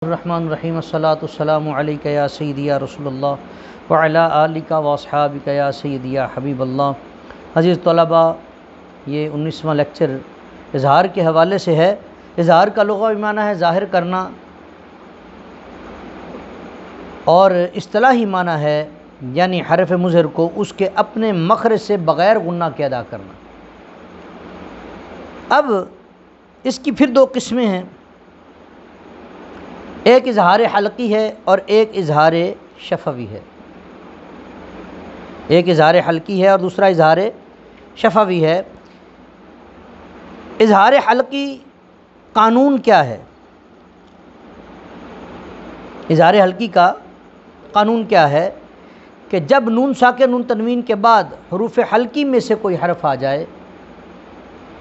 الرحمن الرحیم الصلاۃ والسلام علیک یا سیدی یا رسول اللہ وعلی آلک و اصحابک یا سیدی یا حبیب اللہ۔ عزیز طلباء، یہ 19واں لیکچر اظہار کے حوالے سے ہے۔ اظہار کا لغوی معنی ہے ظاہر کرنا، اور اصطلاحی معنی ہے یعنی حرف مظہر کو اس کے اپنے مخرج سے بغیر غنہ کے ادا کرنا۔ اب اس کی پھر دو قسمیں ہیں، ایک اظہار حلقی ہے اور ایک اظہار شفوی ہے۔ ایک اظہار حلقی ہے اور دوسرا اظہار شفوی ہے۔ اظہار حلقی قانون کیا ہے؟ اظہار حلقی کا قانون کیا ہے کہ جب نون ساکن نون تنوین کے بعد حروف حلقی میں سے کوئی حرف آ جائے،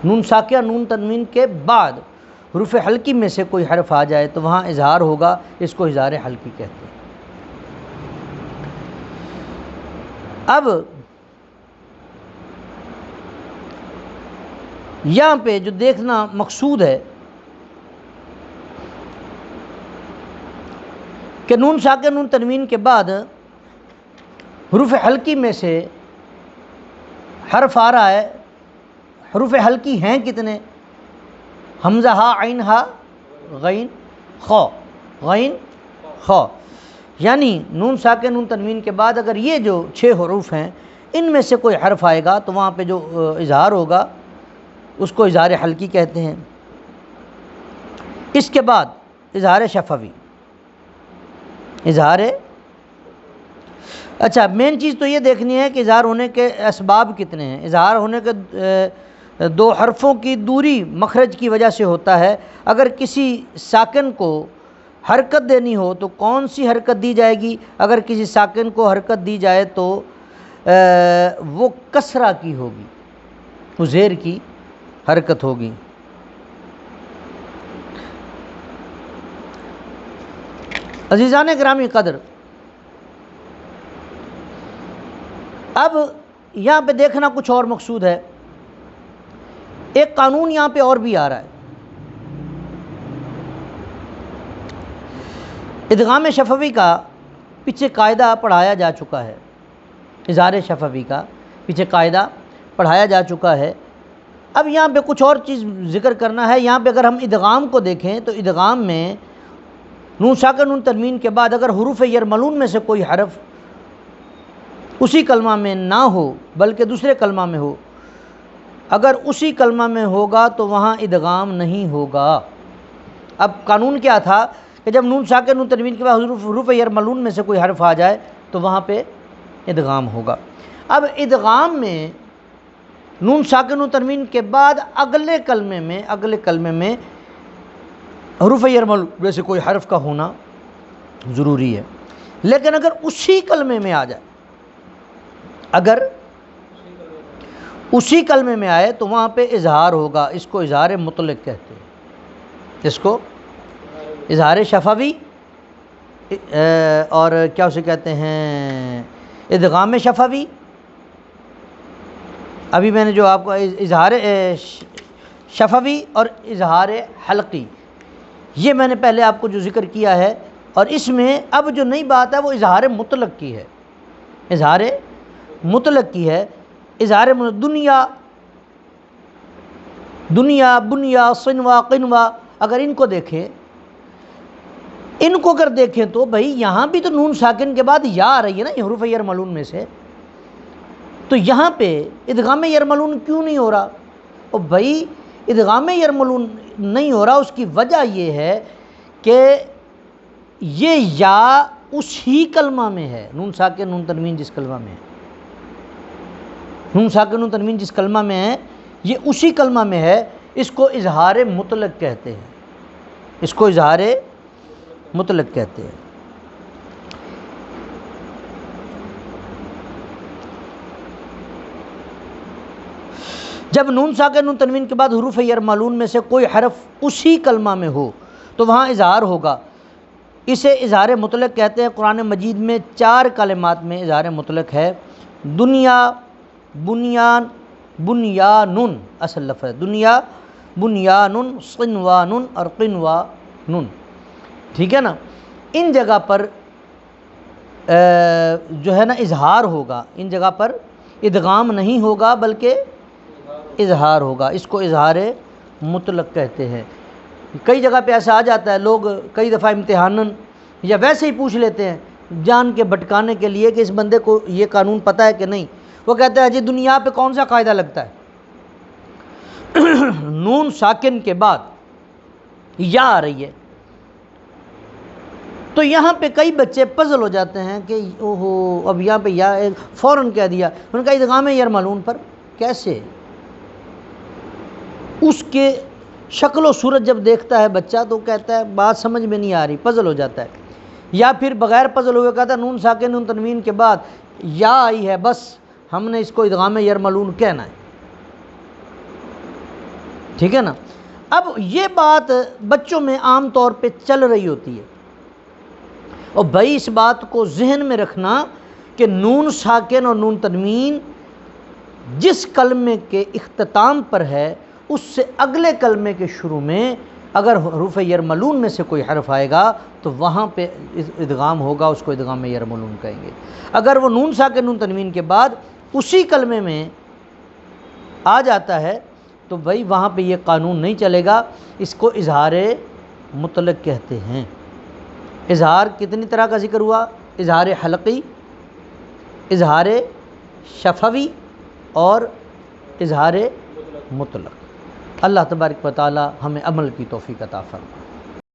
نون ساکن نون تنوین کے بعد حروف حلقی میں سے کوئی حرف آ جائے تو وہاں اظہار ہوگا، اس کو اظہار حلقی کہتے ہیں۔ اب یہاں پہ جو دیکھنا مقصود ہے کہ نون ساکن نون تنوین کے بعد حروف حلقی میں سے حرف آ رہا ہے۔ حروف حلقی ہیں کتنے؟ حمزہ ہا عین ہا غین خا، غین خا، یعنی نون ساکن نون تنوین کے بعد اگر یہ جو 6 حروف ہیں ان میں سے کوئی حرف آئے گا تو وہاں پہ جو اظہار ہوگا اس کو اظہار حلقی کہتے ہیں۔ اس کے بعد اظہار شفوی، اظہار اچھا مین چیز تو یہ دیکھنی ہے کہ اظہار ہونے کے اسباب کتنے ہیں۔ اظہار ہونے کے 2 حرفوں کی دوری مخرج کی وجہ سے ہوتا ہے۔ اگر کسی ساکن کو حرکت دینی ہو تو کون سی حرکت دی جائے گی؟ اگر کسی ساکن کو حرکت دی جائے تو وہ کسرہ کی ہوگی، وہ زیر کی حرکت ہوگی۔ عزیزان گرامی قدر، اب یہاں پہ دیکھنا کچھ اور مقصود ہے۔ ایک قانون یہاں پہ اور بھی آ رہا ہے۔ ادغام شفوی کا پیچھے قاعدہ پڑھایا جا چکا ہے، اظہار شفوی کا پیچھے قاعدہ پڑھایا جا چکا ہے۔ اب یہاں پہ کچھ اور چیز ذکر کرنا ہے۔ یہاں پہ اگر ہم ادغام کو دیکھیں تو ادغام میں نون ساکن نون تنوین کے بعد اگر حروف یرملون میں سے کوئی حرف اسی کلمہ میں نہ ہو بلکہ دوسرے کلمہ میں ہو، اگر اسی کلمہ میں ہوگا تو وہاں ادغام نہیں ہوگا۔ اب قانون کیا تھا کہ جب نون ساکن نون تنوین کے بعد حروف یرملون میں سے کوئی حرف آ جائے تو وہاں پہ ادغام ہوگا۔ اب ادغام میں نون ساکن نون تنوین کے بعد اگلے کلمے میں حروف یرملون میں سے کوئی حرف کا ہونا ضروری ہے، لیکن اگر اسی کلمے میں آ جائے، اگر اسی کلمے میں آئے تو وہاں پہ اظہار ہوگا۔ اس کو اظہار مطلق کہتے ہیں، اس کو اظہار شفوی اور کیا اسے کہتے ہیں ادغام شفوی۔ ابھی میں نے جو آپ کو اظہار شفوی اور اظہار حلقی یہ میں نے پہلے آپ کو جو ذکر کیا ہے، اور اس میں اب جو نئی بات ہے وہ اظہار مطلق کی ہے، اظہار مطلق کی ہے۔ اظہار دنیا بنیا صنوا قنوا، اگر ان کو دیکھیں تو بھائی یہاں بھی تو نون ساکن کے بعد یا آ رہی ہے نا، یہ حروف یرملون میں سے، تو یہاں پہ ادغام یرملون کیوں نہیں ہو رہا؟ اور بھائی ادغام یرملون نہیں ہو رہا، اس کی وجہ یہ ہے کہ یہ یا اسی کلمہ میں ہے، نون ساکن نون تنوین جس کلمہ میں ہے، نون ساکن نون تنوین جس کلمہ میں ہے یہ اسی کلمہ میں ہے۔ اس کو اظہار مطلق کہتے ہیں، اس کو اظہار مطلق کہتے ہیں۔ جب نون ساکن نون تنوین کے بعد حروف یرملون میں سے کوئی حرف اسی کلمہ میں ہو تو وہاں اظہار ہوگا، اسے اظہار مطلق کہتے ہیں۔ قرآن مجید میں 4 کلمات میں اظہار مطلق ہے۔ دنیا، بنیان، بنیانن اصل لفظ ہے، دنیا بنیانن، صنوانن اور قنوانن۔ ٹھیک ہے نا، ان جگہ پر جو ہے نا اظہار ہوگا، ان جگہ پر ادغام نہیں ہوگا بلکہ اظہار ہوگا، اس کو اظہار مطلق کہتے ہیں۔ کئی جگہ پہ ایسا آ جاتا ہے، لوگ کئی دفعہ امتحاناً یا ویسے ہی پوچھ لیتے ہیں جان کے بھٹکانے کے لیے کہ اس بندے کو یہ قانون پتہ ہے کہ نہیں، وہ کہتا ہے جی دنیا پہ کون سا قاعدہ لگتا ہے نون ساکن کے بعد یا آ رہی ہے، تو یہاں پہ کئی بچے پزل ہو جاتے ہیں کہ اوہو اب یہاں پہ یا فوراً کہہ دیا، ان کا ادغام یرملون پر کیسے؟ اس کے شکل و صورت جب دیکھتا ہے بچہ تو کہتا ہے بات سمجھ میں نہیں آ رہی، پزل ہو جاتا ہے، یا پھر بغیر پزل ہوئے کہتا ہے نون ساکن نون تنوین کے بعد یا آئی ہے، بس ہم نے اس کو ادغام یرملون کہنا ہے، ٹھیک ہے نا۔ اب یہ بات بچوں میں عام طور پہ چل رہی ہوتی ہے، اور بھائی اس بات کو ذہن میں رکھنا کہ نون ساکن اور نون تنوین جس کلمے کے اختتام پر ہے اس سے اگلے کلمے کے شروع میں اگر حروف یرملون میں سے کوئی حرف آئے گا تو وہاں پہ ادغام ہوگا، اس کو ادغام یرملون کہیں گے۔ اگر وہ نون ساکن نون تنوین کے بعد اسی کلمے میں آ جاتا ہے تو بھائی وہاں پہ یہ قانون نہیں چلے گا، اس کو اظہار مطلق کہتے ہیں۔ اظہار کتنی طرح کا ذکر ہوا؟ اظہار حلقی، اظہار شفوی اور اظہار مطلق۔ اللہ تبارک و تعالی ہمیں عمل کی توفیق عطا فرمائے۔